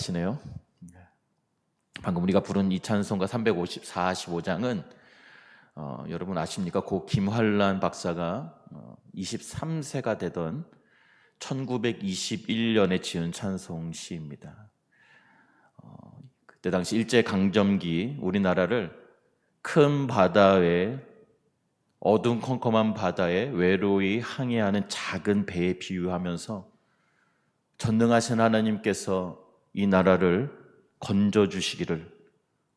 잘하시네요. 방금 우리가 부른 이 찬송가 345장은 여러분 아십니까? 고 김환란 박사가 23세가 되던 1921년에 지은 찬송시입니다. 그때 당시 일제강점기 우리나라를 큰 바다에, 어둠컴컴한 바다에 외로이 항해하는 작은 배에 비유하면서 전능하신 하나님께서 이 나라를 건져주시기를,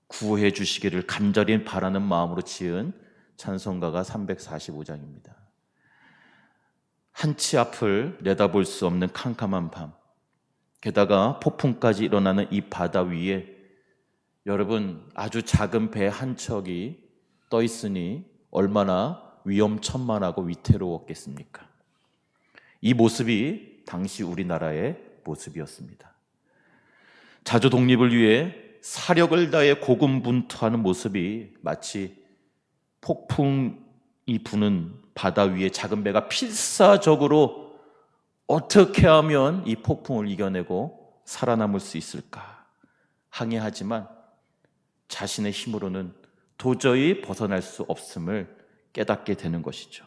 구해주시기를 간절히 바라는 마음으로 지은 찬송가가 345장입니다. 한치 앞을 내다볼 수 없는 캄캄한 밤, 게다가 폭풍까지 일어나는 이 바다 위에 여러분 아주 작은 배 한 척이 떠 있으니 얼마나 위험천만하고 위태로웠겠습니까? 이 모습이 당시 우리나라의 모습이었습니다. 자주 독립을 위해 사력을 다해 고군분투하는 모습이 마치 폭풍이 부는 바다 위에 작은 배가 필사적으로 어떻게 하면 이 폭풍을 이겨내고 살아남을 수 있을까 항해하지만 자신의 힘으로는 도저히 벗어날 수 없음을 깨닫게 되는 것이죠.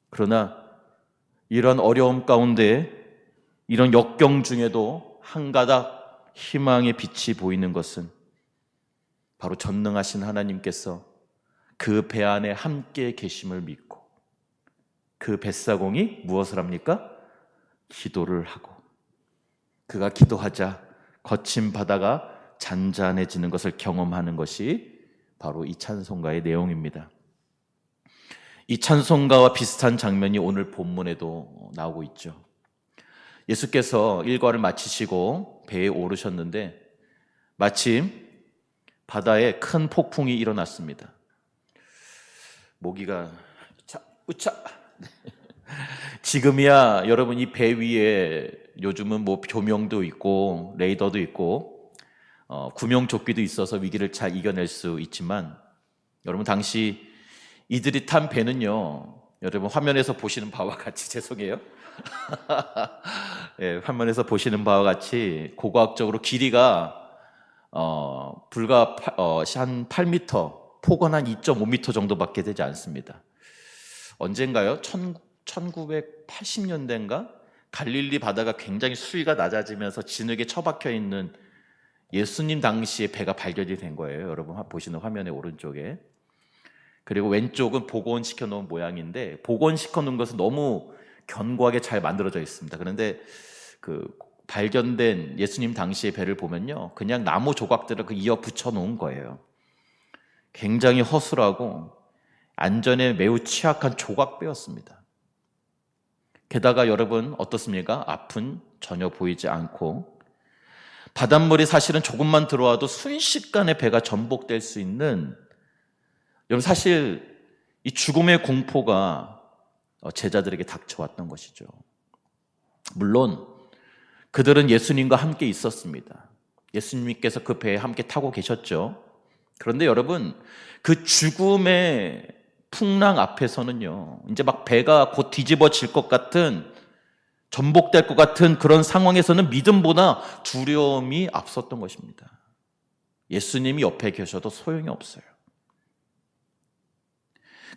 그러나 이런 어려움 가운데, 이런 역경 중에도 한 가닥 희망의 빛이 보이는 것은 바로 전능하신 하나님께서 그 배 안에 함께 계심을 믿고 그 뱃사공이 무엇을 합니까? 기도를 하고 그가 기도하자 거친 바다가 잔잔해지는 것을 경험하는 것이 바로 이 찬송가의 내용입니다. 이 찬송가와 비슷한 장면이 오늘 본문에도 나오고 있죠. 예수께서 일과를 마치시고 배에 오르셨는데 마침 바다에 큰 폭풍이 일어났습니다. 모기가 으차. 지금이야 여러분 이 배 위에 요즘은 뭐 조명도 있고 레이더도 있고 구명조끼도 있어서 위기를 잘 이겨낼 수 있지만 여러분 당시 이들이 탄 배는요, 여러분 화면에서 보시는 바와 같이 죄송해요. 예, 화면에서 보시는 바와 같이 고고학적으로 길이가 불과 한 8m, 폭은 한 2.5m 정도밖에 되지 않습니다. 언젠가요? 1980년대인가? 갈릴리 바다가 굉장히 수위가 낮아지면서 진흙에 처박혀 있는 예수님 당시의 배가 발견이 된 거예요. 여러분 보시는 화면의 오른쪽에. 그리고 왼쪽은 복원시켜 놓은 모양인데 복원시켜 놓은 것은 너무 견고하게 잘 만들어져 있습니다. 그런데 그 발견된 예수님 당시의 배를 보면요, 그냥 나무 조각들을 이어 붙여 놓은 거예요. 굉장히 허술하고 안전에 매우 취약한 조각배였습니다. 게다가 여러분 어떻습니까? 앞은 전혀 보이지 않고 바닷물이 사실은 조금만 들어와도 순식간에 배가 전복될 수 있는, 여러분 사실 이 죽음의 공포가 제자들에게 닥쳐왔던 것이죠. 물론 그들은 예수님과 함께 있었습니다. 예수님께서 그 배에 함께 타고 계셨죠. 그런데 여러분 그 죽음의 풍랑 앞에서는요, 이제 막 배가 곧 뒤집어질 것 같은, 전복될 것 같은 그런 상황에서는 믿음보다 두려움이 앞섰던 것입니다. 예수님이 옆에 계셔도 소용이 없어요.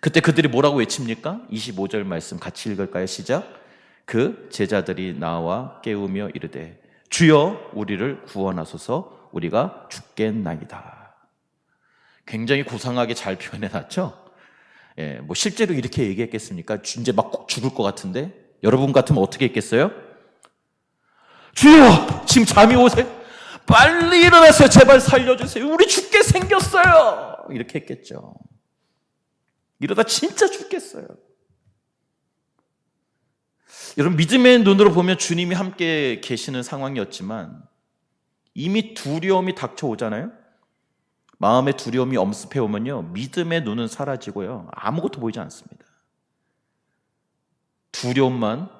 그때 그들이 뭐라고 외칩니까? 25절 말씀 같이 읽을까요? 시작. 그 제자들이 나와 깨우며 이르되 주여 우리를 구원하소서 우리가 죽겠나이다. 굉장히 고상하게 잘 표현해놨죠? 예, 뭐 실제로 이렇게 얘기했겠습니까? 이제 막 꼭 죽을 것 같은데 여러분 같으면 어떻게 했겠어요? 주여 지금 잠이 오세요? 빨리 일어나세요. 제발 살려주세요. 우리 죽게 생겼어요. 이렇게 했겠죠. 이러다 진짜 죽겠어요. 여러분 믿음의 눈으로 보면 주님이 함께 계시는 상황이었지만 이미 두려움이 닥쳐오잖아요. 마음의 두려움이 엄습해 오면요, 믿음의 눈은 사라지고요, 아무것도 보이지 않습니다. 두려움만,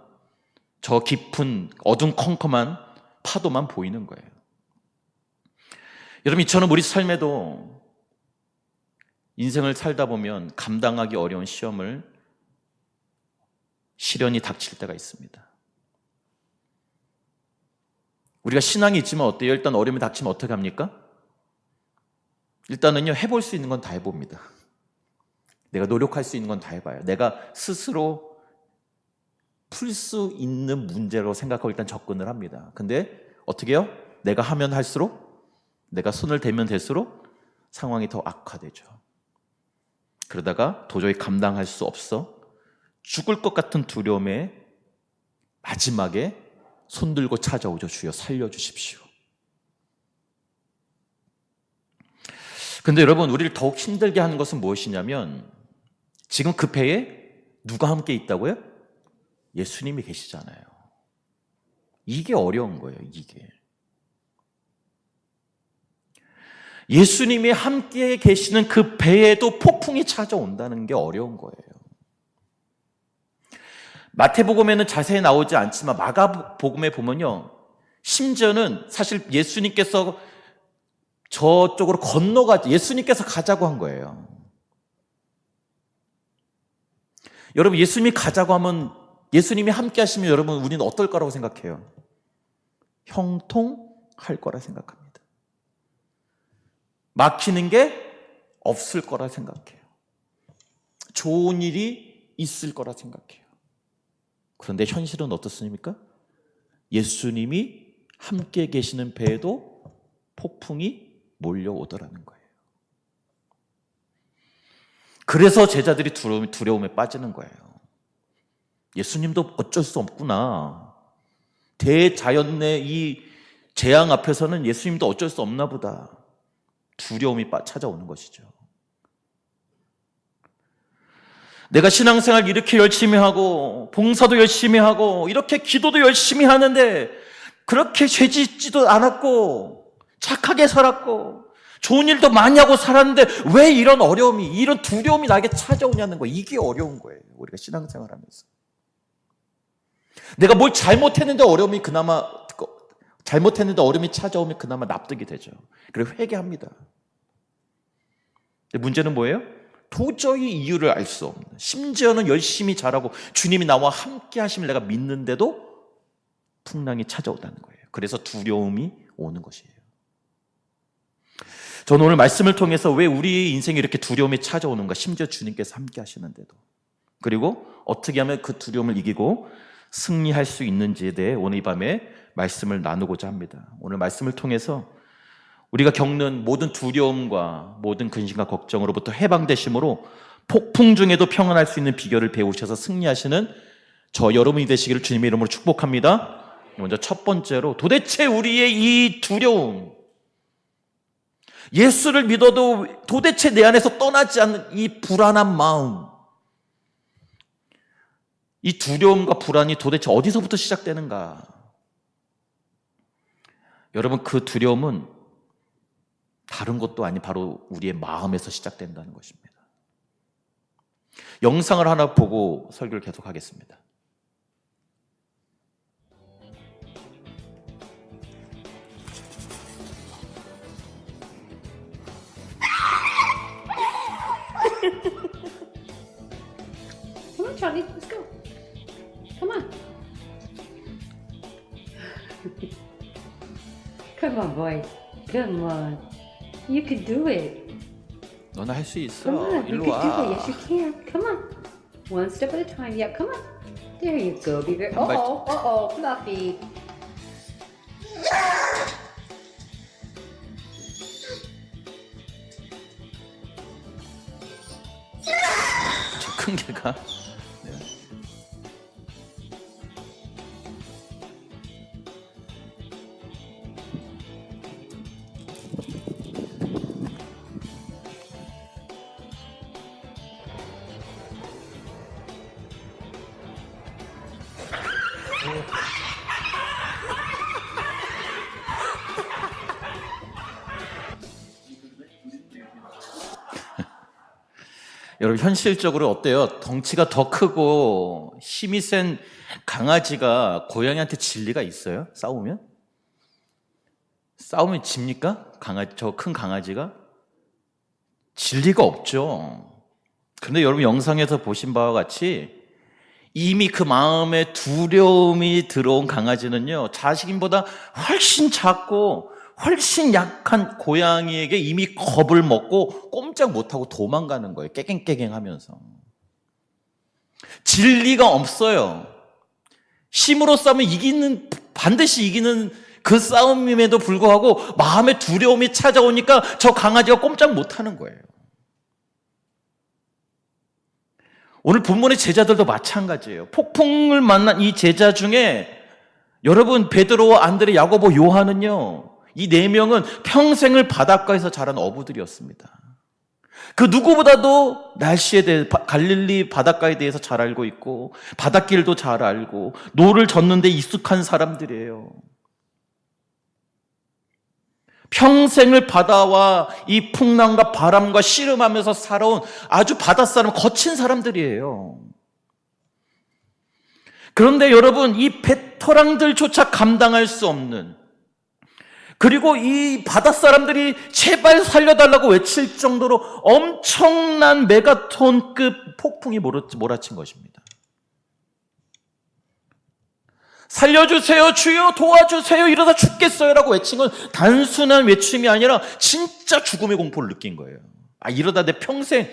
저 깊은 어둠컴컴한 파도만 보이는 거예요. 여러분 이처럼 우리 삶에도 인생을 살다 보면 감당하기 어려운 시련이 닥칠 때가 있습니다. 우리가 신앙이 있지만 어때요? 일단 어려움이 닥치면 어떻게 합니까? 일단은요, 해볼 수 있는 건 다 해봅니다. 내가 노력할 수 있는 건 다 해봐요. 내가 스스로 풀 수 있는 문제로 생각하고 일단 접근을 합니다. 근데 어떻게 해요? 내가 하면 할수록, 내가 손을 대면 될수록 상황이 더 악화되죠. 그러다가 도저히 감당할 수 없어 죽을 것 같은 두려움에 마지막에 손들고 찾아오죠. 주여 살려주십시오. 근데 여러분, 우리를 더욱 힘들게 하는 것은 무엇이냐면 지금 그 배에 누가 함께 있다고요? 예수님이 계시잖아요. 이게 어려운 거예요. 이게 예수님이 함께 계시는 그 배에도 폭풍이 찾아온다는 게 어려운 거예요. 마태복음에는 자세히 나오지 않지만 마가복음에 보면요, 심지어는 사실 예수님께서 저쪽으로 예수님께서 가자고 한 거예요. 여러분, 예수님이 가자고 하면, 예수님이 함께 하시면 여러분, 우리는 어떨 거라고 생각해요? 형통할 거라 생각합니다. 막히는 게 없을 거라 생각해요. 좋은 일이 있을 거라 생각해요. 그런데 현실은 어떻습니까? 예수님이 함께 계시는 배에도 폭풍이 몰려오더라는 거예요. 그래서 제자들이 두려움에 빠지는 거예요. 예수님도 어쩔 수 없구나. 대자연의 이 재앙 앞에서는 예수님도 어쩔 수 없나 보다. 두려움이 찾아오는 것이죠. 내가 신앙생활 이렇게 열심히 하고 봉사도 열심히 하고 이렇게 기도도 열심히 하는데 그렇게 죄 짓지도 않았고 착하게 살았고 좋은 일도 많이 하고 살았는데 왜 이런 어려움이, 이런 두려움이 나에게 찾아오냐는 거예요. 이게 어려운 거예요. 우리가 신앙생활 하면서 내가 뭘 잘못했는데 어려움이 찾아오면 그나마 납득이 되죠. 그리고 회개합니다. 근데 문제는 뭐예요? 도저히 이유를 알 수 없는, 심지어는 열심히 잘하고 주님이 나와 함께 하심을 내가 믿는데도 풍랑이 찾아오다는 거예요. 그래서 두려움이 오는 것이에요. 저는 오늘 말씀을 통해서 왜 우리 인생에 이렇게 두려움이 찾아오는가, 심지어 주님께서 함께 하시는데도, 그리고 어떻게 하면 그 두려움을 이기고 승리할 수 있는지에 대해 오늘 이 밤에 말씀을 나누고자 합니다. 오늘 말씀을 통해서 우리가 겪는 모든 두려움과 모든 근심과 걱정으로부터 해방되심으로 폭풍 중에도 평안할 수 있는 비결을 배우셔서 승리하시는 저 여러분이 되시기를 주님의 이름으로 축복합니다. 먼저 첫 번째로, 도대체 우리의 이 두려움, 예수를 믿어도 도대체 내 안에서 떠나지 않는 이 불안한 마음, 이 두려움과 불안이 도대체 어디서부터 시작되는가? 여러분, 그 두려움은 다른 것도 아닌 바로 우리의 마음에서 시작된다는 것입니다. 영상을 하나 보고 설교를 계속하겠습니다. Come on, Charlie, let's go. Come on. Come on, boy. Come on. You can do it. 너는 할 수 있어. Come on, you 일로 can do it. 와. Yes, you can. Come on. One step at a time. Yep, come on. There you go. Be very. 한 발- Fluffy. 저 큰 개가. 네. 여러분, 현실적으로 어때요? 덩치가 더 크고 힘이 센 강아지가 고양이한테 질 리가 있어요? 싸우면 집니까? 저 큰 강아지가? 질 리가 없죠. 그런데 여러분, 영상에서 보신 바와 같이 이미 그 마음에 두려움이 들어온 강아지는요, 자식인보다 훨씬 작고 훨씬 약한 고양이에게 이미 겁을 먹고 꼼짝 못하고 도망가는 거예요. 깨갱깨갱하면서. 진리가 없어요. 힘으로 싸우면 반드시 이기는 그 싸움임에도 불구하고 마음의 두려움이 찾아오니까 저 강아지가 꼼짝 못하는 거예요. 오늘 본문의 제자들도 마찬가지예요. 폭풍을 만난 이 제자 중에 여러분 베드로와 안드레, 야고보, 요한은요, 이 네 명은 평생을 바닷가에서 자란 어부들이었습니다. 그 누구보다도 날씨에 대해, 갈릴리 바닷가에 대해서 잘 알고 있고 바닷길도 잘 알고 노를 젓는 데 익숙한 사람들이에요. 평생을 바다와 이 풍랑과 바람과 씨름하면서 살아온 아주 바닷사람, 거친 사람들이에요. 그런데 여러분, 이 배터랑들조차 감당할 수 없는, 그리고 이 바닷사람들이 제발 살려달라고 외칠 정도로 엄청난 메가톤급 폭풍이 몰아친 것입니다. 살려주세요, 주여 도와주세요, 이러다 죽겠어요 라고 외친 건 단순한 외침이 아니라 진짜 죽음의 공포를 느낀 거예요. 이러다 내 평생,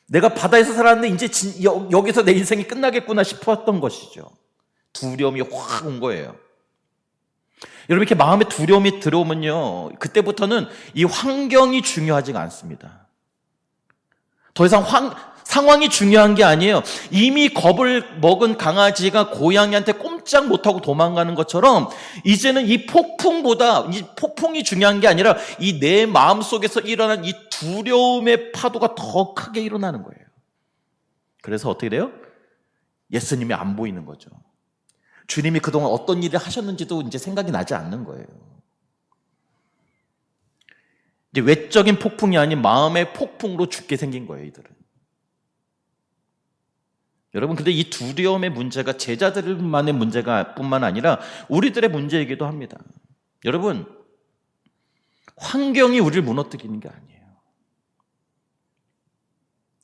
내가 바다에서 살았는데 이제 여기서 내 인생이 끝나겠구나 싶었던 것이죠. 두려움이 확 온 거예요. 여러분, 이렇게 마음에 두려움이 들어오면요, 그때부터는 이 환경이 중요하지가 않습니다. 더 이상 상황이 중요한 게 아니에요. 이미 겁을 먹은 강아지가 고양이한테 꼼짝 못하고 도망가는 것처럼 이제는 이 폭풍이 중요한 게 아니라 이 내 마음속에서 일어난 이 두려움의 파도가 더 크게 일어나는 거예요. 그래서 어떻게 돼요? 예수님이 안 보이는 거죠. 주님이 그동안 어떤 일을 하셨는지도 이제 생각이 나지 않는 거예요. 이제 외적인 폭풍이 아닌 마음의 폭풍으로 죽게 생긴 거예요, 이들은. 여러분, 근데 이 두려움의 문제가 제자들만의 문제가 뿐만 아니라 우리들의 문제이기도 합니다. 여러분, 환경이 우리를 무너뜨리는 게 아니에요.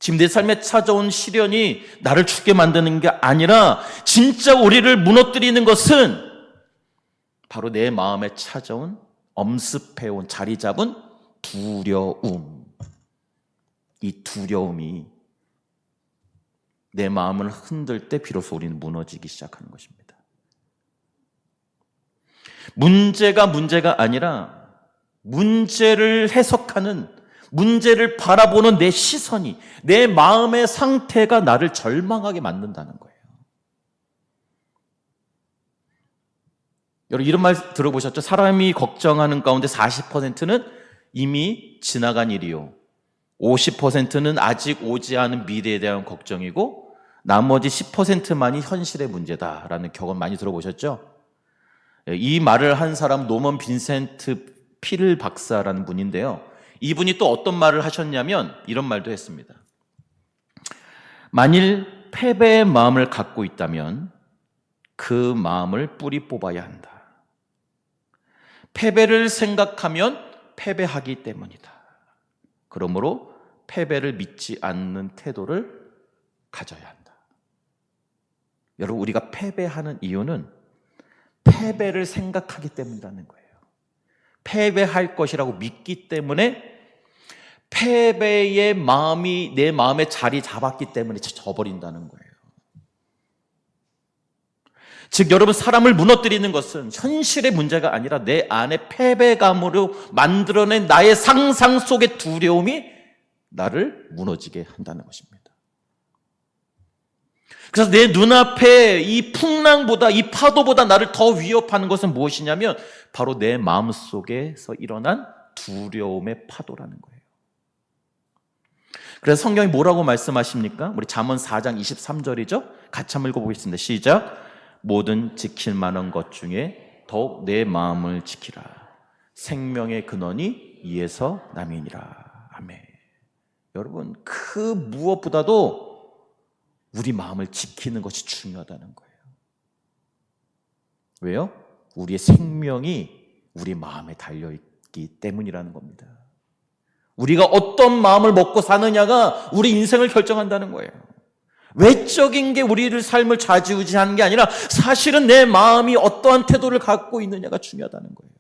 지금 내 삶에 찾아온 시련이 나를 죽게 만드는 게 아니라 진짜 우리를 무너뜨리는 것은 바로 내 마음에 찾아온, 엄습해온, 자리 잡은 두려움. 이 두려움이 내 마음을 흔들 때 비로소 우리는 무너지기 시작하는 것입니다. 문제가 아니라 문제를 해석하는, 문제를 바라보는 내 시선이, 내 마음의 상태가 나를 절망하게 만든다는 거예요. 여러분, 이런 말 들어보셨죠? 사람이 걱정하는 가운데 40%는 이미 지나간 일이요, 50%는 아직 오지 않은 미래에 대한 걱정이고 나머지 10%만이 현실의 문제다라는 경험 많이 들어보셨죠? 이 말을 한 사람 노먼 빈센트 필 박사라는 분인데요, 이분이 또 어떤 말을 하셨냐면 이런 말도 했습니다. 만일 패배의 마음을 갖고 있다면 그 마음을 뿌리 뽑아야 한다. 패배를 생각하면 패배하기 때문이다. 그러므로 패배를 믿지 않는 태도를 가져야 한다. 여러분, 우리가 패배하는 이유는 패배를 생각하기 때문이라는 거예요. 패배할 것이라고 믿기 때문에, 패배의 마음이 내 마음에 자리 잡았기 때문에 져버린다는 거예요. 즉, 여러분, 사람을 무너뜨리는 것은 현실의 문제가 아니라 내 안에 패배감으로 만들어낸 나의 상상 속의 두려움이 나를 무너지게 한다는 것입니다. 그래서 내 눈앞에 이 풍랑보다, 이 파도보다 나를 더 위협하는 것은 무엇이냐면 바로 내 마음속에서 일어난 두려움의 파도라는 거예요. 그래서 성경이 뭐라고 말씀하십니까? 우리 잠언 4장 23절이죠? 같이 한번 읽어보겠습니다. 시작. 모든 지킬 만한 것 중에 더욱 내 마음을 지키라. 생명의 근원이 이에서 남이니라. 아멘. 여러분, 그 무엇보다도 우리 마음을 지키는 것이 중요하다는 거예요. 왜요? 우리의 생명이 우리 마음에 달려있기 때문이라는 겁니다. 우리가 어떤 마음을 먹고 사느냐가 우리 인생을 결정한다는 거예요. 외적인 게 우리를 삶을 좌지우지하는 게 아니라 사실은 내 마음이 어떠한 태도를 갖고 있느냐가 중요하다는 거예요.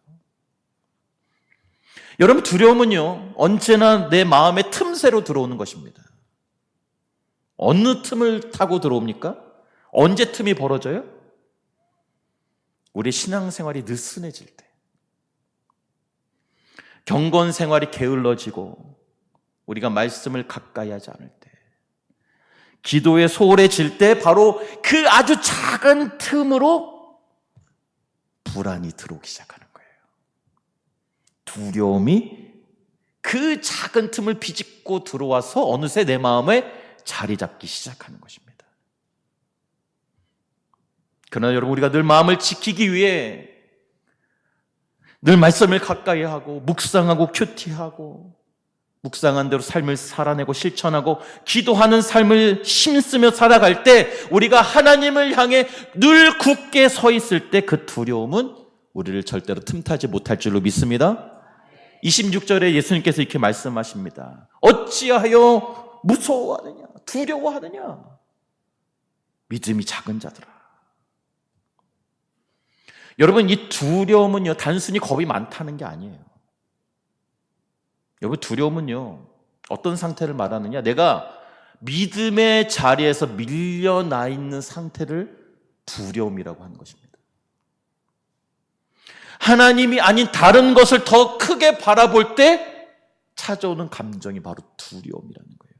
여러분, 두려움은요, 언제나 내 마음의 틈새로 들어오는 것입니다. 어느 틈을 타고 들어옵니까? 언제 틈이 벌어져요? 우리 신앙생활이 느슨해질 때, 경건 생활이 게을러지고 우리가 말씀을 가까이 하지 않을 때, 기도에 소홀해질 때, 바로 그 아주 작은 틈으로 불안이 들어오기 시작하는 거예요. 두려움이 그 작은 틈을 비집고 들어와서 어느새 내 마음에 자리 잡기 시작하는 것입니다. 그러나 여러분, 우리가 늘 마음을 지키기 위해 늘 말씀을 가까이 하고 묵상하고 큐티하고 묵상한 대로 삶을 살아내고 실천하고 기도하는 삶을 힘쓰며 살아갈 때, 우리가 하나님을 향해 늘 굳게 서 있을 때 그 두려움은 우리를 절대로 틈타지 못할 줄로 믿습니다. 26절에 예수님께서 이렇게 말씀하십니다. 어찌하여 무서워하느냐, 두려워하느냐, 믿음이 작은 자들아. 여러분, 이 두려움은요, 단순히 겁이 많다는 게 아니에요. 여러분, 두려움은요, 어떤 상태를 말하느냐, 내가 믿음의 자리에서 밀려나 있는 상태를 두려움이라고 하는 것입니다. 하나님이 아닌 다른 것을 더 크게 바라볼 때 찾아오는 감정이 바로 두려움이라는 거예요.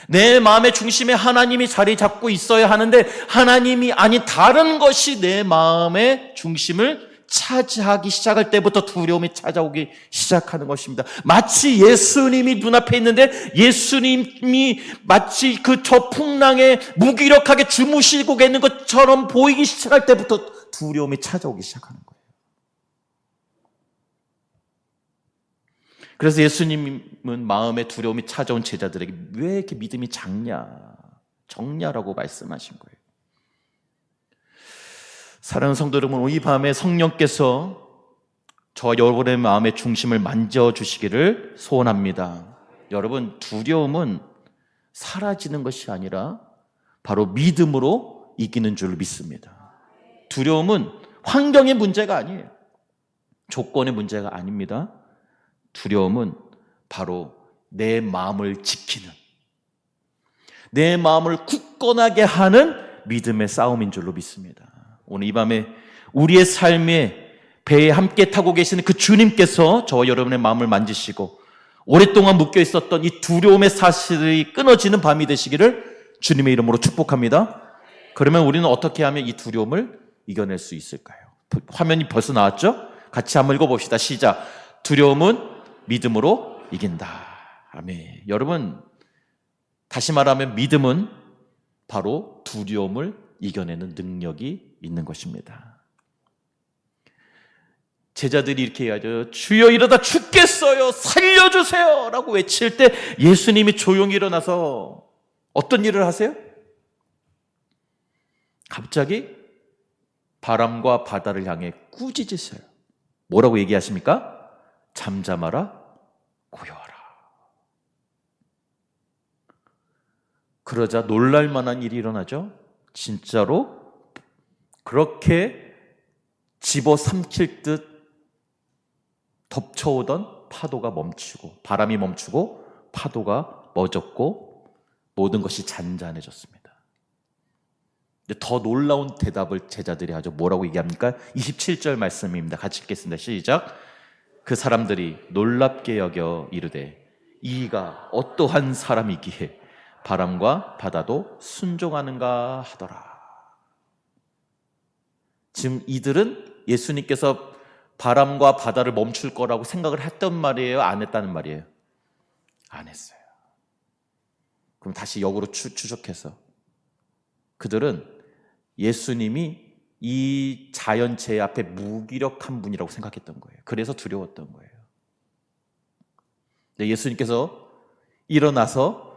내 마음의 중심에 하나님이 자리 잡고 있어야 하는데, 하나님이 아닌 다른 것이 내 마음의 중심을 차지하기 시작할 때부터 두려움이 찾아오기 시작하는 것입니다. 마치 예수님이 눈앞에 있는데 예수님이 마치 그 저 풍랑에 무기력하게 주무시고 계는 것처럼 보이기 시작할 때부터 두려움이 찾아오기 시작하는 거예요. 그래서 예수님은 마음의 두려움이 찾아온 제자들에게 왜 이렇게 믿음이 적냐라고 말씀하신 거예요. 사랑하는 성도 여러분, 이 밤에 성령께서 저와 여러분의 마음의 중심을 만져주시기를 소원합니다. 여러분, 두려움은 사라지는 것이 아니라 바로 믿음으로 이기는 줄 믿습니다. 두려움은 환경의 문제가 아니에요. 조건의 문제가 아닙니다. 두려움은 바로 내 마음을 지키는, 내 마음을 굳건하게 하는 믿음의 싸움인 줄로 믿습니다. 오늘 이 밤에 우리의 삶에 배에 함께 타고 계시는 그 주님께서 저와 여러분의 마음을 만지시고 오랫동안 묶여 있었던 이 두려움의 사실이 끊어지는 밤이 되시기를 주님의 이름으로 축복합니다. 그러면 우리는 어떻게 하면 이 두려움을 이겨낼 수 있을까요? 화면이 벌써 나왔죠? 같이 한번 읽어봅시다. 시작. 두려움은 믿음으로 이긴다. 아멘. 여러분, 다시 말하면 믿음은 바로 두려움을 이겨내는 능력이 있는 것입니다. 제자들이 이렇게 얘기하죠. 주여, 이러다 죽겠어요, 살려주세요 라고 외칠 때 예수님이 조용히 일어나서 어떤 일을 하세요? 갑자기 바람과 바다를 향해 꾸짖으세요. 뭐라고 얘기하십니까? 잠잠하라, 고요하라. 그러자 놀랄 만한 일이 일어나죠. 진짜로 그렇게 집어삼킬 듯 덮쳐오던 파도가 멈추고, 바람이 멈추고 파도가 멎었고 모든 것이 잔잔해졌습니다. 더 놀라운 대답을 제자들이 하죠. 뭐라고 얘기합니까? 27절 말씀입니다. 같이 읽겠습니다. 시작. 그 사람들이 놀랍게 여겨 이르되 이가 어떠한 사람이기에 바람과 바다도 순종하는가 하더라. 지금 이들은 예수님께서 바람과 바다를 멈출 거라고 생각을 했단 말이에요? 안 했다는 말이에요? 안 했어요. 그럼 다시 역으로 추적해서 그들은 예수님이 이 자연체의 앞에 무기력한 분이라고 생각했던 거예요. 그래서 두려웠던 거예요. 예수님께서 일어나서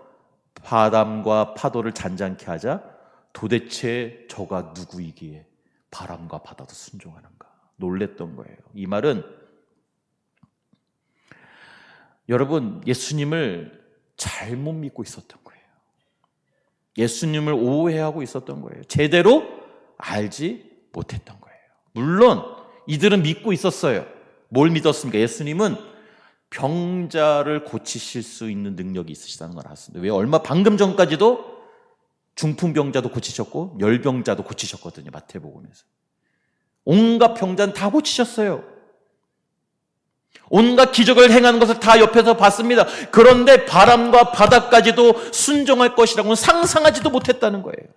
바람과 파도를 잔잔케 하자 도대체 저가 누구이기에 바람과 바다도 순종하는가 놀랬던 거예요. 이 말은 여러분, 예수님을 잘못 믿고 있었던 거예요. 예수님을 오해하고 있었던 거예요. 제대로 알지 못했던 거예요. 물론 이들은 믿고 있었어요. 뭘 믿었습니까? 예수님은 병자를 고치실 수 있는 능력이 있으시다는 걸 알았습니다. 왜? 얼마 방금 전까지도 중풍병자도 고치셨고 열병자도 고치셨거든요. 마태복음에서. 온갖 병자는 다 고치셨어요. 온갖 기적을 행하는 것을 다 옆에서 봤습니다. 그런데 바람과 바다까지도 순종할 것이라고는 상상하지도 못했다는 거예요.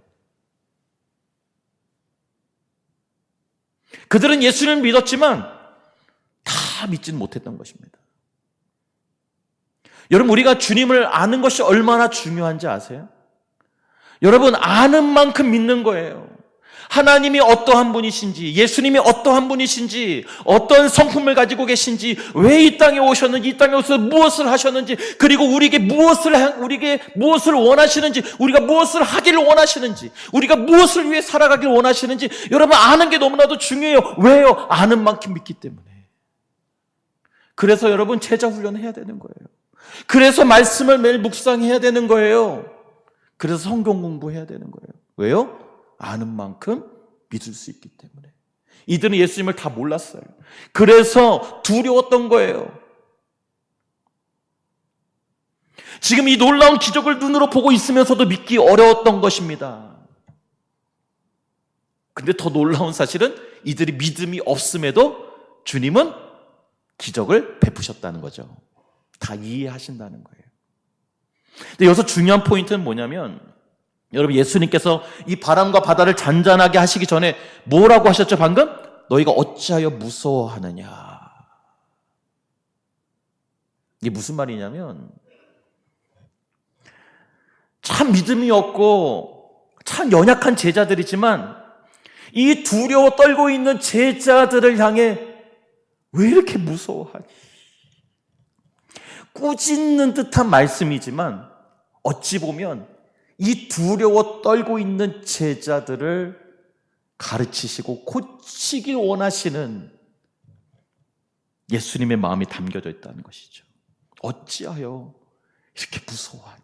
그들은 예수님을 믿었지만 다 믿지는 못했던 것입니다. 여러분, 우리가 주님을 아는 것이 얼마나 중요한지 아세요? 여러분, 아는 만큼 믿는 거예요. 하나님이 어떠한 분이신지, 예수님이 어떠한 분이신지, 어떤 성품을 가지고 계신지, 왜 이 땅에 오셨는지, 이 땅에 오셔서 무엇을 하셨는지, 그리고 우리에게 무엇을 원하시는지, 우리가 무엇을 하기를 원하시는지, 우리가 무엇을 위해 살아가기를 원하시는지, 여러분 아는 게 너무나도 중요해요. 왜요? 아는 만큼 믿기 때문에. 그래서 여러분 제자 훈련해야 되는 거예요. 그래서 말씀을 매일 묵상해야 되는 거예요. 그래서 성경 공부해야 되는 거예요. 왜요? 아는 만큼 믿을 수 있기 때문에. 이들은 예수님을 다 몰랐어요. 그래서 두려웠던 거예요. 지금 이 놀라운 기적을 눈으로 보고 있으면서도 믿기 어려웠던 것입니다. 근데 더 놀라운 사실은 이들이 믿음이 없음에도 주님은 기적을 베푸셨다는 거죠. 다 이해하신다는 거예요. 근데 여기서 중요한 포인트는 뭐냐면, 여러분, 예수님께서 이 바람과 바다를 잔잔하게 하시기 전에 뭐라고 하셨죠? 방금? 너희가 어찌하여 무서워하느냐. 이게 무슨 말이냐면, 참 믿음이 없고 참 연약한 제자들이지만 이 두려워 떨고 있는 제자들을 향해 왜 이렇게 무서워하니? 꾸짖는 듯한 말씀이지만 어찌 보면 이 두려워 떨고 있는 제자들을 가르치시고 고치길 원하시는 예수님의 마음이 담겨져 있다는 것이죠. 어찌하여 이렇게 무서워하니?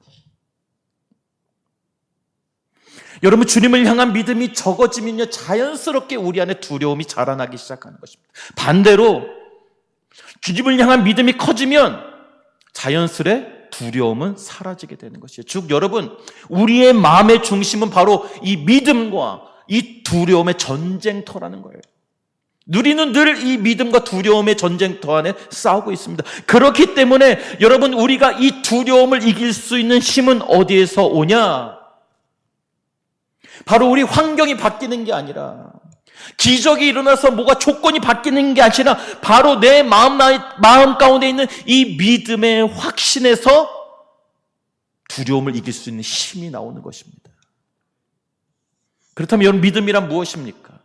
여러분, 주님을 향한 믿음이 적어지면요, 자연스럽게 우리 안에 두려움이 자라나기 시작하는 것입니다. 반대로 주님을 향한 믿음이 커지면 자연스레 두려움은 사라지게 되는 것이에요. 즉, 여러분, 우리의 마음의 중심은 바로 이 믿음과 이 두려움의 전쟁터라는 거예요. 우리는 늘 이 믿음과 두려움의 전쟁터 안에 싸우고 있습니다. 그렇기 때문에 여러분, 우리가 이 두려움을 이길 수 있는 힘은 어디에서 오냐? 바로 우리 환경이 바뀌는 게 아니라, 기적이 일어나서 뭐가 조건이 바뀌는 게 아니라, 바로 내 마음 가운데 있는 이 믿음의 확신에서 두려움을 이길 수 있는 힘이 나오는 것입니다. 그렇다면 여러분, 믿음이란 무엇입니까?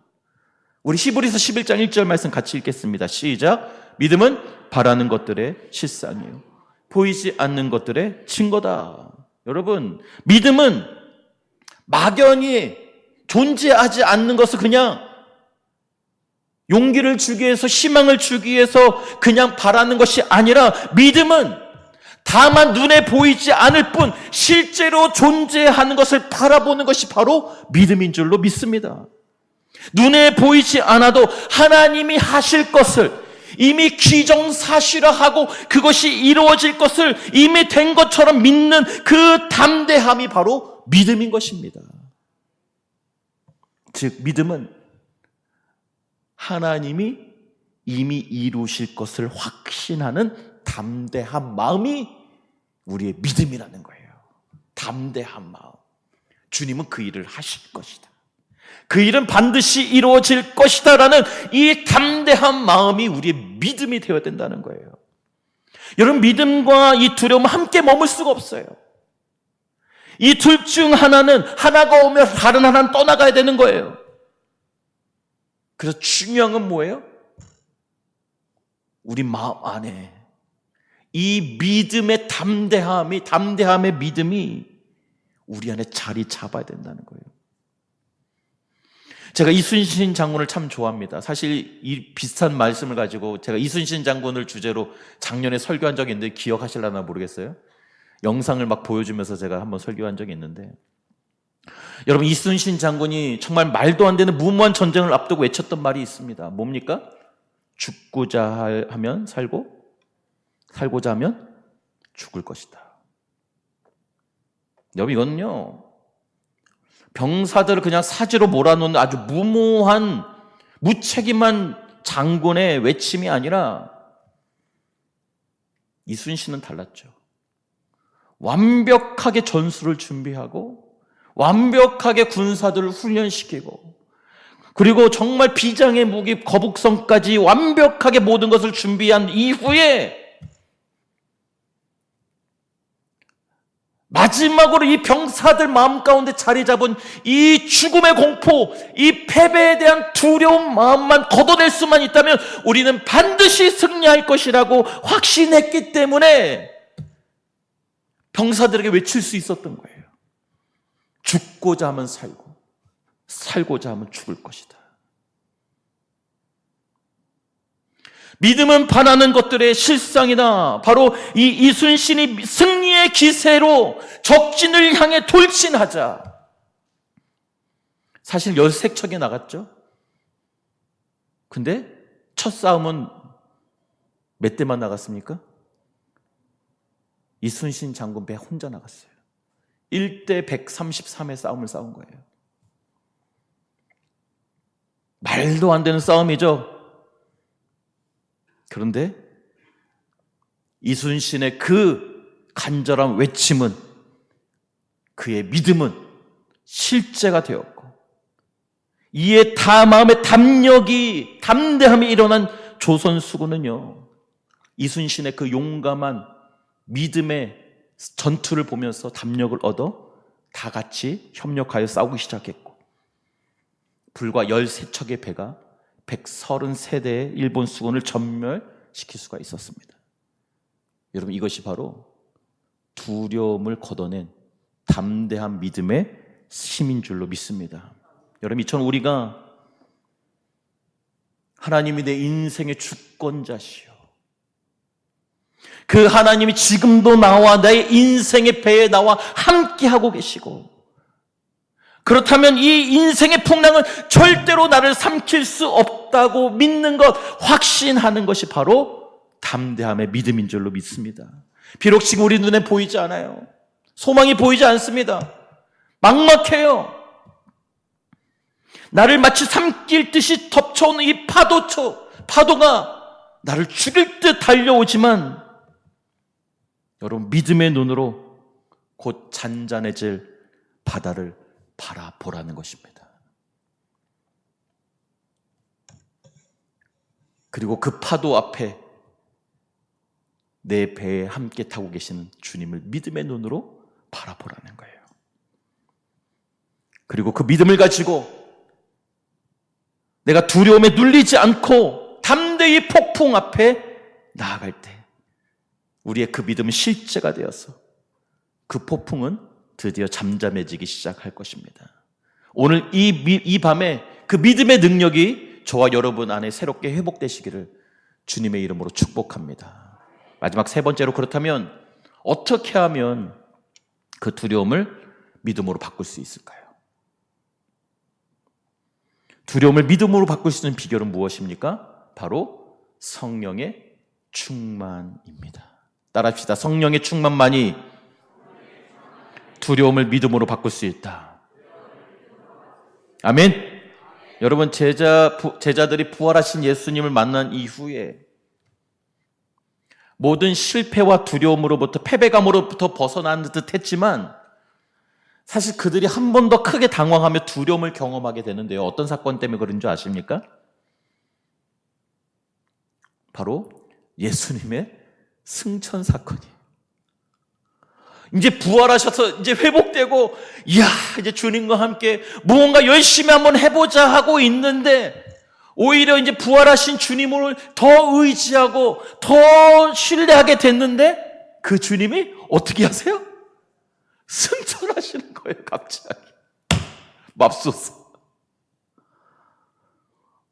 우리 히브리서 11장 1절 말씀 같이 읽겠습니다. 시작. 믿음은 바라는 것들의 실상이요, 보이지 않는 것들의 증거다. 여러분, 믿음은 막연히 존재하지 않는 것을 그냥 용기를 주기 위해서, 희망을 주기 위해서 그냥 바라는 것이 아니라, 믿음은 다만 눈에 보이지 않을 뿐 실제로 존재하는 것을 바라보는 것이 바로 믿음인 줄로 믿습니다. 눈에 보이지 않아도 하나님이 하실 것을 이미 기정사실화하고 그것이 이루어질 것을 이미 된 것처럼 믿는 그 담대함이 바로 믿음인 것입니다. 즉, 믿음은 하나님이 이미 이루실 것을 확신하는 담대한 마음이 우리의 믿음이라는 거예요. 담대한 마음. 주님은 그 일을 하실 것이다, 그 일은 반드시 이루어질 것이다 라는 이 담대한 마음이 우리의 믿음이 되어야 된다는 거예요. 여러분, 믿음과 이 두려움은 함께 머물 수가 없어요. 이 둘 중 하나는, 하나가 오면 다른 하나는 떠나가야 되는 거예요. 그래서 중요한 건 뭐예요? 우리 마음 안에 이 믿음의 담대함의 믿음이 우리 안에 자리 잡아야 된다는 거예요. 제가 이순신 장군을 참 좋아합니다. 사실 이 비슷한 말씀을 가지고 제가 이순신 장군을 주제로 작년에 설교한 적이 있는데 기억하실려나 모르겠어요. 영상을 막 보여주면서 제가 한번 설교한 적이 있는데, 여러분, 이순신 장군이 정말 말도 안 되는 무모한 전쟁을 앞두고 외쳤던 말이 있습니다. 뭡니까? 죽고자 하면 살고, 살고자 하면 죽을 것이다. 여러분, 이거는요, 병사들을 그냥 사지로 몰아놓는 아주 무모한 무책임한 장군의 외침이 아니라 이순신은 달랐죠. 완벽하게 전술을 준비하고 완벽하게 군사들을 훈련시키고 그리고 정말 비장의 무기 거북선까지 완벽하게 모든 것을 준비한 이후에 마지막으로 이 병사들 마음 가운데 자리 잡은 이 죽음의 공포, 이 패배에 대한 두려운 마음만 걷어낼 수만 있다면 우리는 반드시 승리할 것이라고 확신했기 때문에 병사들에게 외칠 수 있었던 거예요. 죽고자 하면 살고, 살고자 하면 죽을 것이다. 믿음은 바라는 것들의 실상이다. 바로 이 이순신이 승리의 기세로 적진을 향해 돌진하자. 사실 13척이 나갔죠. 근데 첫 싸움은 몇 대만 나갔습니까? 이순신 장군 배 혼자 나갔어요. 1대 133의 싸움을 싸운 거예요. 말도 안 되는 싸움이죠. 그런데 이순신의 그 간절한 외침은, 그의 믿음은 실제가 되었고, 이에 다 마음의 담력이, 담대함이 일어난 조선 수군은요, 이순신의 그 용감한 믿음의 전투를 보면서 담력을 얻어 다 같이 협력하여 싸우기 시작했고, 불과 13척의 배가 133대의 일본 수군을 전멸시킬 수가 있었습니다. 여러분, 이것이 바로 두려움을 걷어낸 담대한 믿음의 힘인 줄로 믿습니다. 여러분, 이처럼 우리가 하나님이 내 인생의 주권자시오, 그 하나님이 지금도 나와 나의 인생의 배에 나와 함께하고 계시고, 그렇다면 이 인생의 풍랑은 절대로 나를 삼킬 수 없다고 믿는 것, 확신하는 것이 바로 담대함의 믿음인 줄로 믿습니다. 비록 지금 우리 눈에 보이지 않아요. 소망이 보이지 않습니다. 막막해요. 나를 마치 삼킬 듯이 덮쳐오는 이 파도가 나를 죽일 듯 달려오지만, 여러분, 믿음의 눈으로 곧 잔잔해질 바다를 바라보라는 것입니다. 그리고 그 파도 앞에 내 배에 함께 타고 계시는 주님을 믿음의 눈으로 바라보라는 거예요. 그리고 그 믿음을 가지고 내가 두려움에 눌리지 않고 담대히 폭풍 앞에 나아갈 때 우리의 그 믿음은 실제가 되어서 그 폭풍은 드디어 잠잠해지기 시작할 것입니다. 오늘 이 밤에 그 믿음의 능력이 저와 여러분 안에 새롭게 회복되시기를 주님의 이름으로 축복합니다. 마지막 세 번째로, 그렇다면 어떻게 하면 그 두려움을 믿음으로 바꿀 수 있을까요? 두려움을 믿음으로 바꿀 수 있는 비결은 무엇입니까? 바로 성령의 충만입니다. 따라합시다. 성령의 충만만이 두려움을 믿음으로 바꿀 수 있다. 아멘. 여러분, 제자들이 부활하신 예수님을 만난 이후에 모든 실패와 두려움으로부터, 패배감으로부터 벗어난 듯 했지만 사실 그들이 한 번 더 크게 당황하며 두려움을 경험하게 되는데요. 어떤 사건 때문에 그런 줄 아십니까? 바로 예수님의 승천 사건이에요. 이제 부활하셔서 이제 회복되고, 이야, 이제 주님과 함께 무언가 열심히 한번 해보자 하고 있는데, 오히려 이제 부활하신 주님을 더 의지하고 더 신뢰하게 됐는데, 그 주님이 어떻게 하세요? 승천하시는 거예요, 갑자기. 맙소사.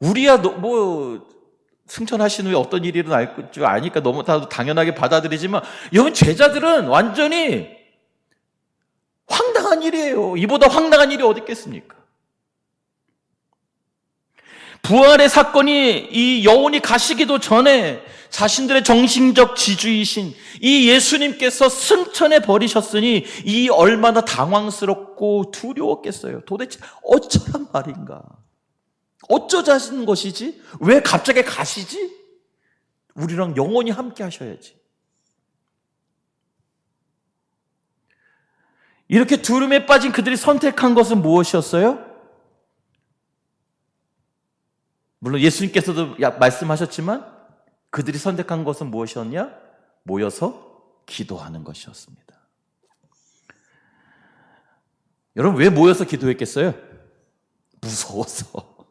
우리야 승천하신 후에 어떤 일이 일어날 줄 아니까 너무 다 당연하게 받아들이지만, 여기 제자들은 완전히 황당한 일이에요. 이보다 황당한 일이 어디 있겠습니까? 부활의 사건이 이 여운이 가시기도 전에 자신들의 정신적 지주이신 이 예수님께서 승천해 버리셨으니 이 얼마나 당황스럽고 두려웠겠어요. 도대체 어쩌란 말인가? 어쩌자는 것이지? 왜 갑자기 가시지? 우리랑 영원히 함께 하셔야지. 이렇게 두려움에 빠진 그들이 선택한 것은 무엇이었어요? 물론 예수님께서도 말씀하셨지만 그들이 선택한 것은 무엇이었냐? 모여서 기도하는 것이었습니다. 여러분, 왜 모여서 기도했겠어요? 무서워서,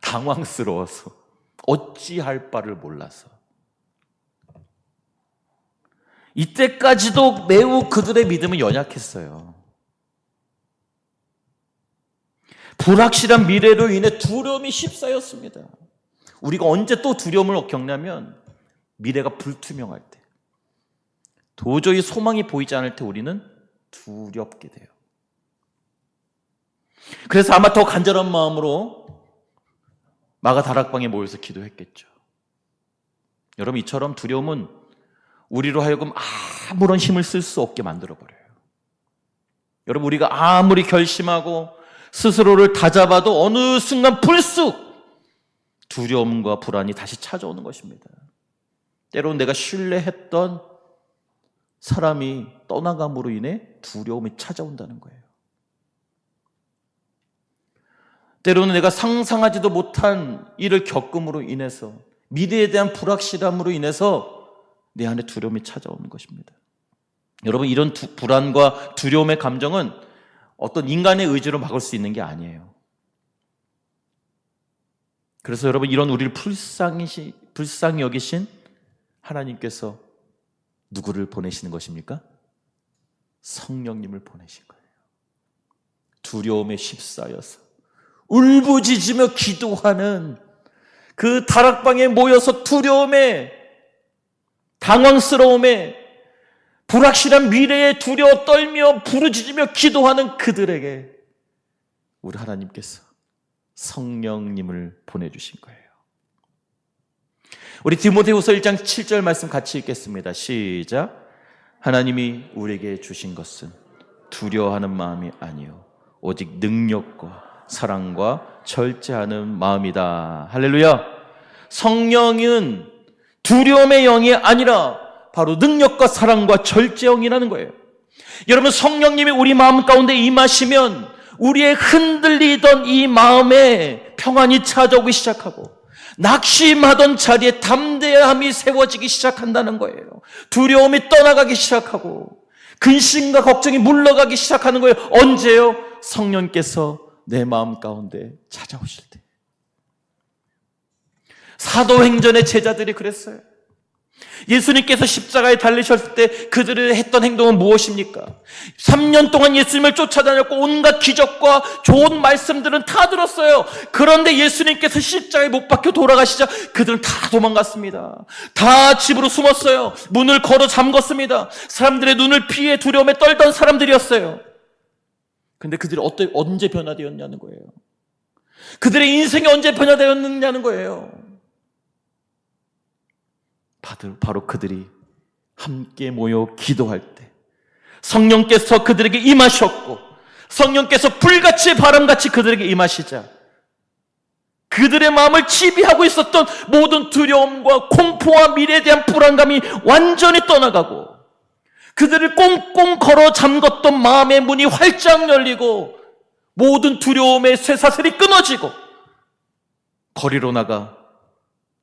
당황스러워서, 어찌할 바를 몰라서. 이때까지도 매우 그들의 믿음은 연약했어요. 불확실한 미래로 인해 두려움이 휩싸였습니다. 우리가 언제 또 두려움을 겪냐면 미래가 불투명할 때, 도저히 소망이 보이지 않을 때 우리는 두렵게 돼요. 그래서 아마 더 간절한 마음으로 마가 다락방에 모여서 기도했겠죠. 여러분, 이처럼 두려움은 우리로 하여금 아무런 힘을 쓸 수 없게 만들어버려요. 여러분, 우리가 아무리 결심하고 스스로를 다잡아도 어느 순간 불쑥 두려움과 불안이 다시 찾아오는 것입니다. 때로는 내가 신뢰했던 사람이 떠나감으로 인해 두려움이 찾아온다는 거예요. 때로는 내가 상상하지도 못한 일을 겪음으로 인해서, 미래에 대한 불확실함으로 인해서 내 안에 두려움이 찾아오는 것입니다. 여러분, 이런 불안과 두려움의 감정은 어떤 인간의 의지로 막을 수 있는 게 아니에요. 그래서 여러분, 이런 우리를 불쌍히 여기신 하나님께서 누구를 보내시는 것입니까? 성령님을 보내신 거예요. 두려움에 휩싸여서 울부짖으며 기도하는 그 다락방에 모여서 두려움에, 당황스러움에, 불확실한 미래에 두려워 떨며 부르짖으며 기도하는 그들에게 우리 하나님께서 성령님을 보내주신 거예요. 우리 디모데후서 1장 7절 말씀 같이 읽겠습니다. 시작. 하나님이 우리에게 주신 것은 두려워하는 마음이 아니요 오직 능력과 사랑과 절제하는 마음이다. 할렐루야. 성령은 두려움의 영이 아니라 바로 능력과 사랑과 절제의 영이라는 거예요. 여러분, 성령님이 우리 마음 가운데 임하시면 우리의 흔들리던 이 마음에 평안이 찾아오기 시작하고 낙심하던 자리에 담대함이 세워지기 시작한다는 거예요. 두려움이 떠나가기 시작하고 근심과 걱정이 물러가기 시작하는 거예요. 언제요? 성령께서 내 마음 가운데 찾아오실 때. 사도행전의 제자들이 그랬어요. 예수님께서 십자가에 달리셨을 때 그들이 했던 행동은 무엇입니까? 3년 동안 예수님을 쫓아다녔고 온갖 기적과 좋은 말씀들은 다 들었어요. 그런데 예수님께서 십자가에 못 박혀 돌아가시자 그들은 다 도망갔습니다. 다 집으로 숨었어요. 문을 걸어 잠궜습니다. 사람들의 눈을 피해 두려움에 떨던 사람들이었어요. 근데 그들이 언제 변화되었냐는 거예요. 그들의 인생이 언제 변화되었느냐는 거예요. 바로 그들이 함께 모여 기도할 때 성령께서 그들에게 임하셨고, 성령께서 불같이 바람같이 그들에게 임하시자 그들의 마음을 지배하고 있었던 모든 두려움과 공포와 미래에 대한 불안감이 완전히 떠나가고, 그들을 꽁꽁 걸어 잠궜던 마음의 문이 활짝 열리고 모든 두려움의 쇠사슬이 끊어지고 거리로 나가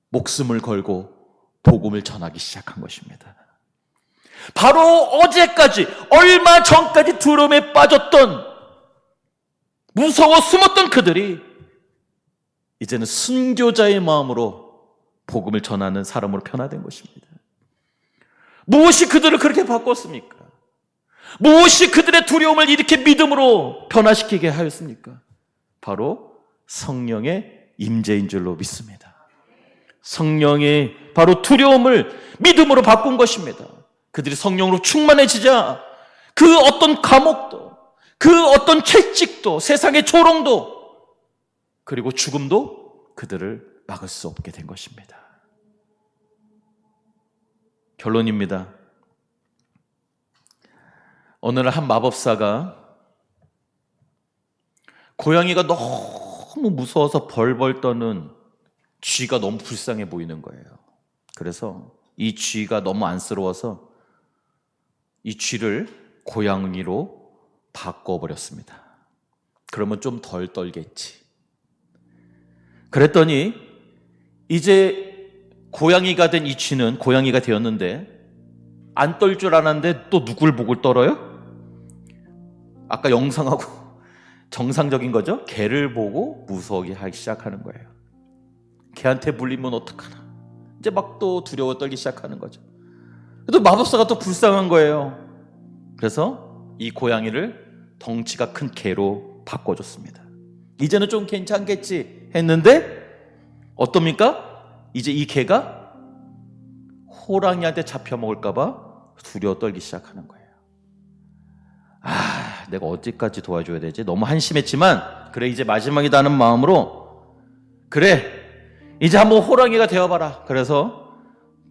목숨을 걸고 복음을 전하기 시작한 것입니다. 바로 어제까지, 얼마 전까지 두려움에 빠졌던, 무서워 숨었던 그들이 이제는 순교자의 마음으로 복음을 전하는 사람으로 변화된 것입니다. 무엇이 그들을 그렇게 바꿨습니까? 무엇이 그들의 두려움을 이렇게 믿음으로 변화시키게 하였습니까? 바로 성령의 임재인 줄로 믿습니다. 성령의 바로 두려움을 믿음으로 바꾼 것입니다. 그들이 성령으로 충만해지자 그 어떤 감옥도, 그 어떤 채찍도, 세상의 조롱도, 그리고 죽음도 그들을 막을 수 없게 된 것입니다. 결론입니다. 어느 날 한 마법사가 고양이가 너무 무서워서 벌벌 떠는 쥐가 너무 불쌍해 보이는 거예요. 그래서 이 쥐가 너무 안쓰러워서 이 쥐를 고양이로 바꿔버렸습니다. 그러면 좀 덜 떨겠지. 그랬더니 이제 고양이가 된 이 쥐는 고양이가 되었는데 안 떨 줄 알았는데 또 누굴 보고 떨어요? 아까 영상하고 정상적인 거죠? 개를 보고 무서워하기 시작하는 거예요. 개한테 물리면 어떡하나. 이제 막 또 두려워 떨기 시작하는 거죠. 또 마법사가 또 불쌍한 거예요. 그래서 이 고양이를 덩치가 큰 개로 바꿔줬습니다. 이제는 좀 괜찮겠지 했는데 어떻습니까? 이제 이 개가 호랑이한테 잡혀먹을까봐 두려워 떨기 시작하는 거예요. 내가 어디까지 도와줘야 되지? 너무 한심했지만 그래 이제 마지막이다 하는 마음으로 그래 이제 한번 호랑이가 되어봐라. 그래서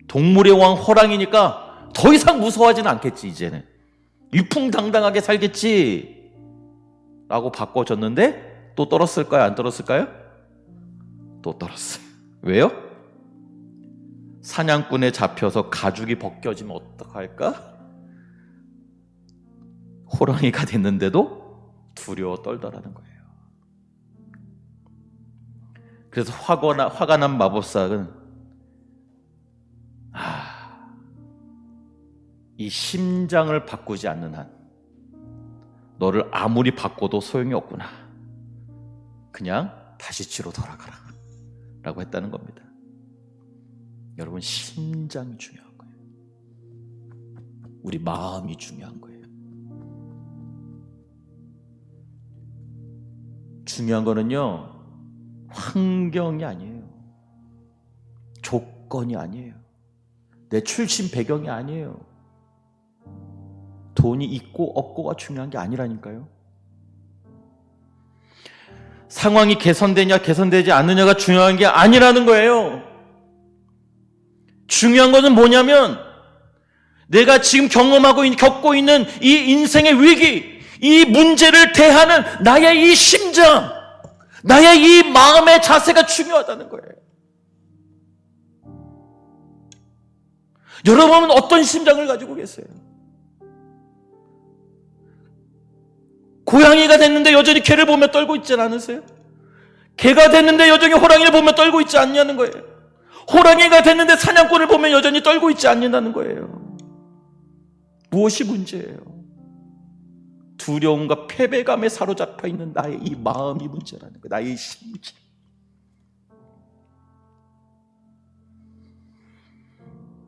동물의 왕 호랑이니까 더 이상 무서워하지는 않겠지. 이제는 위풍당당하게 살겠지 라고 바꿔줬는데 또 떨었을까요? 안 떨었을까요? 또 떨었어요. 왜요? 사냥꾼에 잡혀서 가죽이 벗겨지면 어떡할까? 호랑이가 됐는데도 두려워 떨더라는 거예요. 그래서 화가 난 마법사는 이 심장을 바꾸지 않는 한 너를 아무리 바꿔도 소용이 없구나. 그냥 다시 쥐로 돌아가라 라고 했다는 겁니다. 여러분, 심장이 중요한 거예요. 우리 마음이 중요한 거예요. 중요한 거는요, 환경이 아니에요. 조건이 아니에요. 내 출신 배경이 아니에요. 돈이 있고 없고가 중요한 게 아니라니까요. 상황이 개선되냐 개선되지 않느냐가 중요한 게 아니라는 거예요. 중요한 것은 뭐냐면 내가 지금 겪고 있는 이 인생의 위기, 이 문제를 대하는 나의 이 심장, 나의 이 마음의 자세가 중요하다는 거예요. 여러분은 어떤 심장을 가지고 계세요? 고양이가 됐는데 여전히 개를 보며 떨고 있지 않으세요? 개가 됐는데 여전히 호랑이를 보며 떨고 있지 않냐는 거예요. 호랑이가 됐는데 사냥꾼을 보며 여전히 떨고 있지 않는다는 거예요. 무엇이 문제예요? 두려움과 패배감에 사로잡혀 있는 나의 이 마음이 문제라는 거예요. 나의 심장.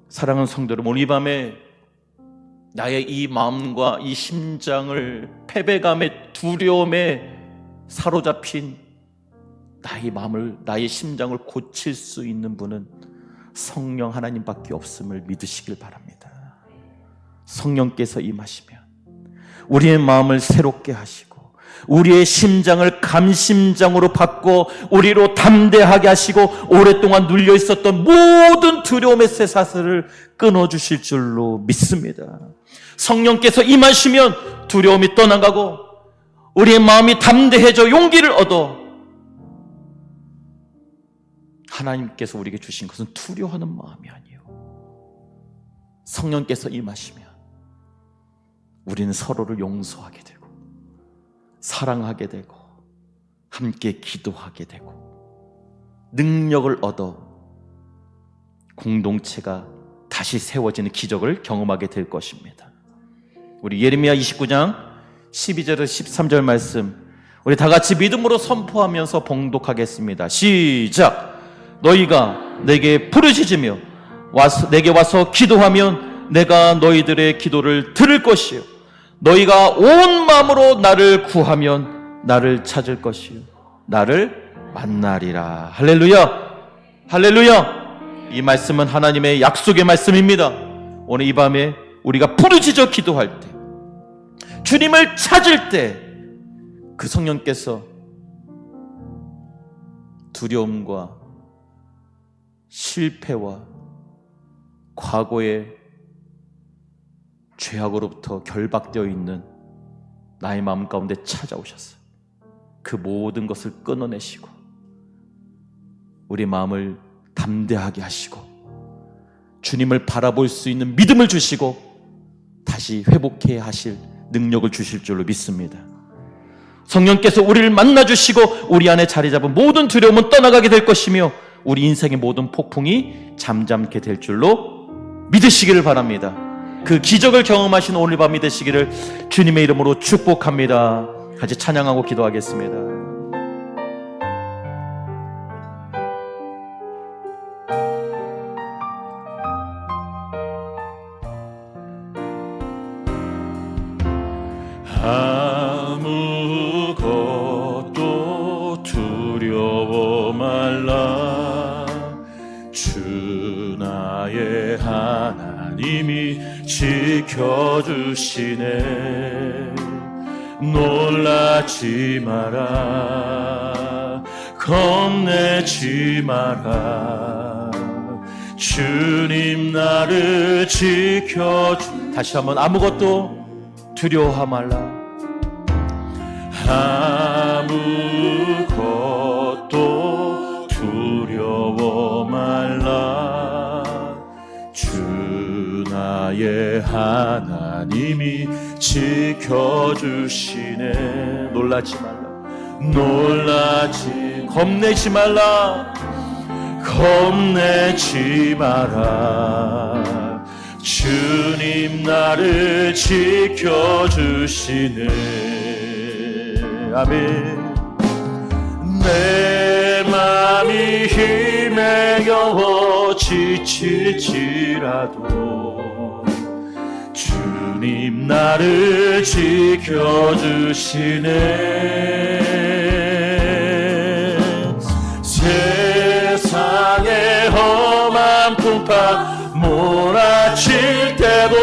사랑하는 성도 여러분, 오늘 이 밤에 나의 이 마음과 이 심장을 패배감에, 두려움에 사로잡힌 나의 마음을, 나의 심장을 고칠 수 있는 분은 성령 하나님밖에 없음을 믿으시길 바랍니다. 성령께서 임하시면 우리의 마음을 새롭게 하시고 우리의 심장을 감심장으로 바꿔 우리로 담대하게 하시고 오랫동안 눌려 있었던 모든 두려움의 쇠사슬을 끊어주실 줄로 믿습니다. 성령께서 임하시면 두려움이 떠나가고 우리의 마음이 담대해져 용기를 얻어 하나님께서 우리에게 주신 것은 두려워하는 마음이 아니에요. 성령께서 임하시면 우리는 서로를 용서하게 되고 사랑하게 되고 함께 기도하게 되고 능력을 얻어 공동체가 다시 세워지는 기적을 경험하게 될 것입니다. 우리 예레미야 29장 12절에서 13절 말씀 우리 다 같이 믿음으로 선포하면서 봉독하겠습니다. 시작! 너희가 내게 부르짖으며 내게 와서 기도하면 내가 너희들의 기도를 들을 것이요 너희가 온 마음으로 나를 구하면 나를 찾을 것이요 나를 만나리라. 할렐루야, 할렐루야. 이 말씀은 하나님의 약속의 말씀입니다. 오늘 이 밤에 우리가 부르짖어 기도할 때 주님을 찾을 때 그 성령께서 두려움과 실패와 과거의 죄악으로부터 결박되어 있는 나의 마음 가운데 찾아오셨어요. 그 모든 것을 끊어내시고 우리 마음을 담대하게 하시고 주님을 바라볼 수 있는 믿음을 주시고 다시 회복해 하실 능력을 주실 줄로 믿습니다. 성령께서 우리를 만나주시고 우리 안에 자리 잡은 모든 두려움은 떠나가게 될 것이며 우리 인생의 모든 폭풍이 잠잠게 될 줄로 믿으시기를 바랍니다. 그 기적을 경험하신 오늘 밤이 되시기를 주님의 이름으로 축복합니다. 같이 찬양하고 기도하겠습니다. 아무것도 두려워 말라. 주 나의 하나님이 지켜주시네. 놀라지 마라. 겁내지 마라. 주님 나를 지켜주. 다시 한번 아무것도 두려워 말라. 아무것도 두려워 말라. 주 나의 하나님이 지켜주시네. 놀라지 말라. 겁내지 말라. 겁내지 마라. 주님 나를 지켜주시네. 아멘. 내 맘이 힘에 겨워 지칠지라도 주님 나를 지켜주시네. 세상의 험한 풍파 몰아칠 때도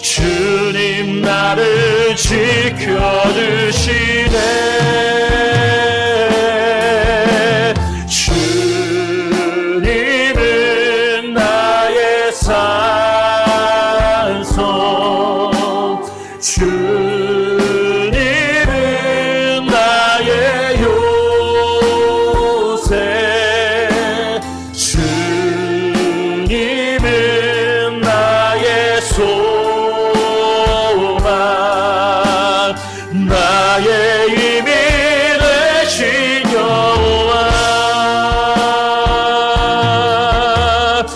주님 나를 지켜주시네. 주님은 나의 산성, 주님은 나의 요새, 주님은 나의 소망, 나의 힘이 되신 여호와.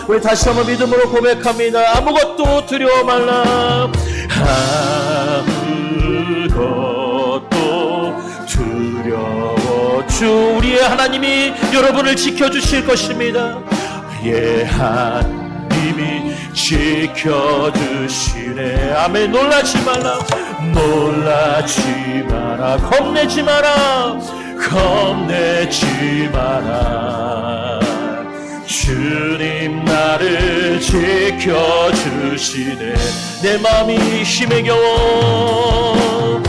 우리 다시 한번 믿음으로 고백합니다. 아무것도 두려워 말라. 아무것도 두려워. 주 우리의 하나님이 여러분을 지켜주실 것입니다. 예, 하나님이 지켜주시네. 아멘. 놀라지 말라. 놀라지 마라. 겁내지 마라. 겁내지 마라. 주님 나를 지켜주시네. 내 마음이 힘에 겨워,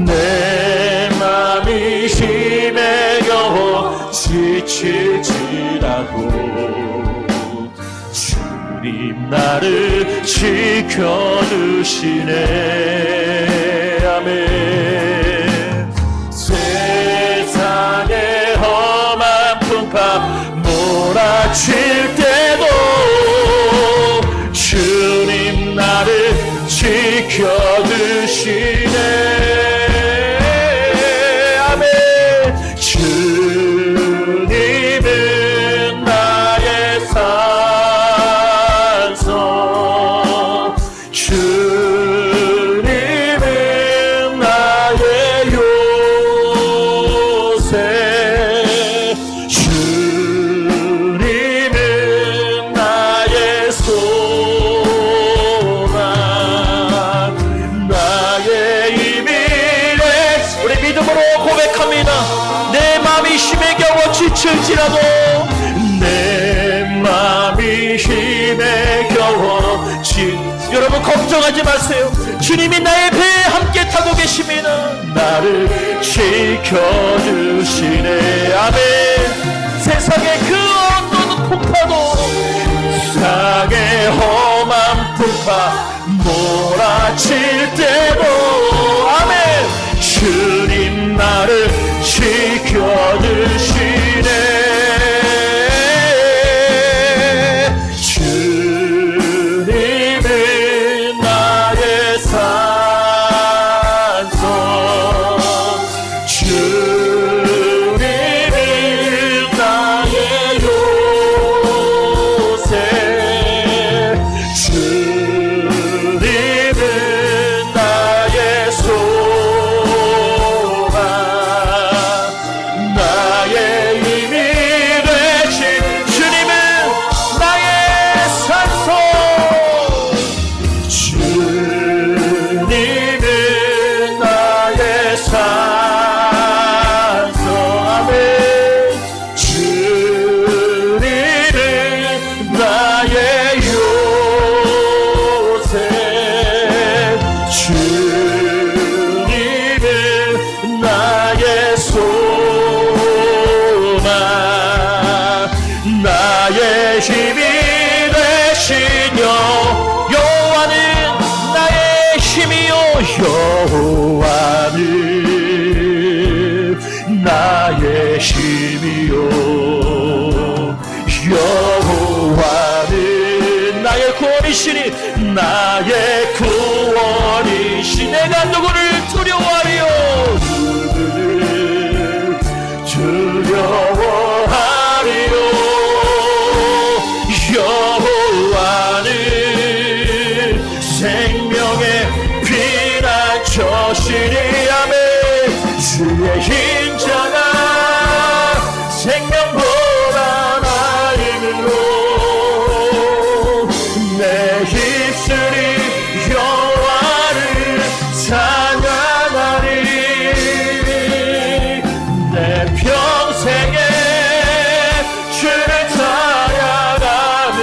내 마음이 힘에 겨워 지칠지라도 주님 나를 지켜주시네. 아멘. 세상의 험한 풍파 몰아칠 때도 주님 나를 지켜주시네. 아멘. 주님은 나의 산성, 주님은 나의 요새, 주님은 나의 소망, 나의 힘이 되시. 우리 믿음으로 고백합니다. 내 마음이 힘에 겨워 지칠지라도, 내 마음이 힘에 겨워 여러분 걱정하지 마세요. 주님이 나의 배에 함께 타고 계시면 나를 지켜주시네. 아멘. 세상의 그 어떤 풍파도, 세상의 험한 풍파 몰아칠 때도, 아멘, 주님 나를 지켜주시네. 주님은 나의 산성, 주님은 나의 요새, 주님은 나의 소망, 나의 힘이 되신 주님은 나의 산소, 주님은 나의 산소. 아멘. 주님은 나의 요새, 주님은 나의 소망, 나의 힘이 되신 여호와는 나의 힘이요, 여호와는 나의 힘이요, 여호와는 나의 구원이시니, 나의 구원이시. 내가 누구를 두려워하리요? 누구를 두려워하리요? 여호와는 생명의 피난처시니. 아멘. 주의 인자가 생명보다 나임으로 내 입술이 여호와를 찬양하리. 내 평생에 주를 찬양하며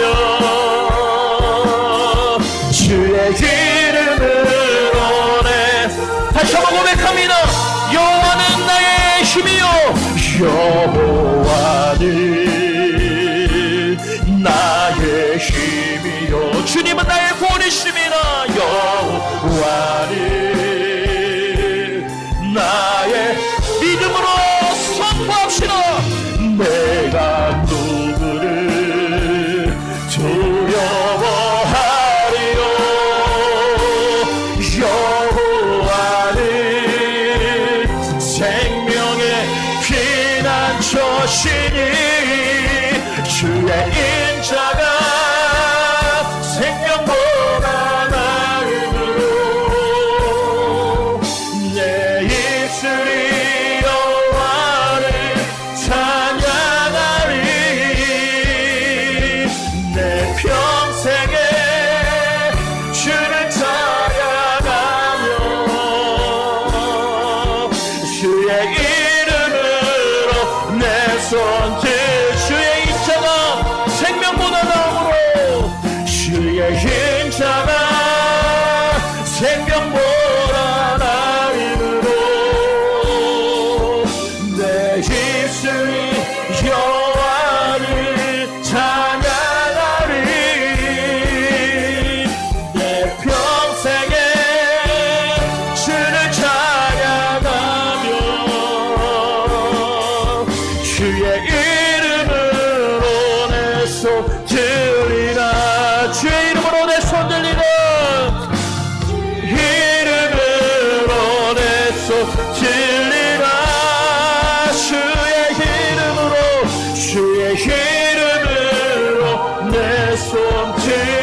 주의 이름으로 내 다시 한번 고백합니다. 여호와는 나의 힘이요, 여호와는 나의 힘이요, 주님은 나의 구원이심이라. 여호와는 나의 믿음으로 선포합시다. 내가 누구를 두려워하리요? 여호와는 생명의 피난처시니, 주의 인자가 생명보다 나음으로 내 입술이 여호와를 찬양하리. 내 평생에 주를 찬양하며 주의 이름으로 내 손 들. 주의 인자가 생명보다 나음으로, 주의 인자가 생명보다 나음으로 내 입술이 여호와를 찬양하리. 내 평생에 주를 찬양하며 주의 이름으로 내 손 들리라. 주의 이름으로 내 손 들리라. 이름으로 내 손 들리라. 주의 이름으로, 주의 이름으로 내 손 들리라.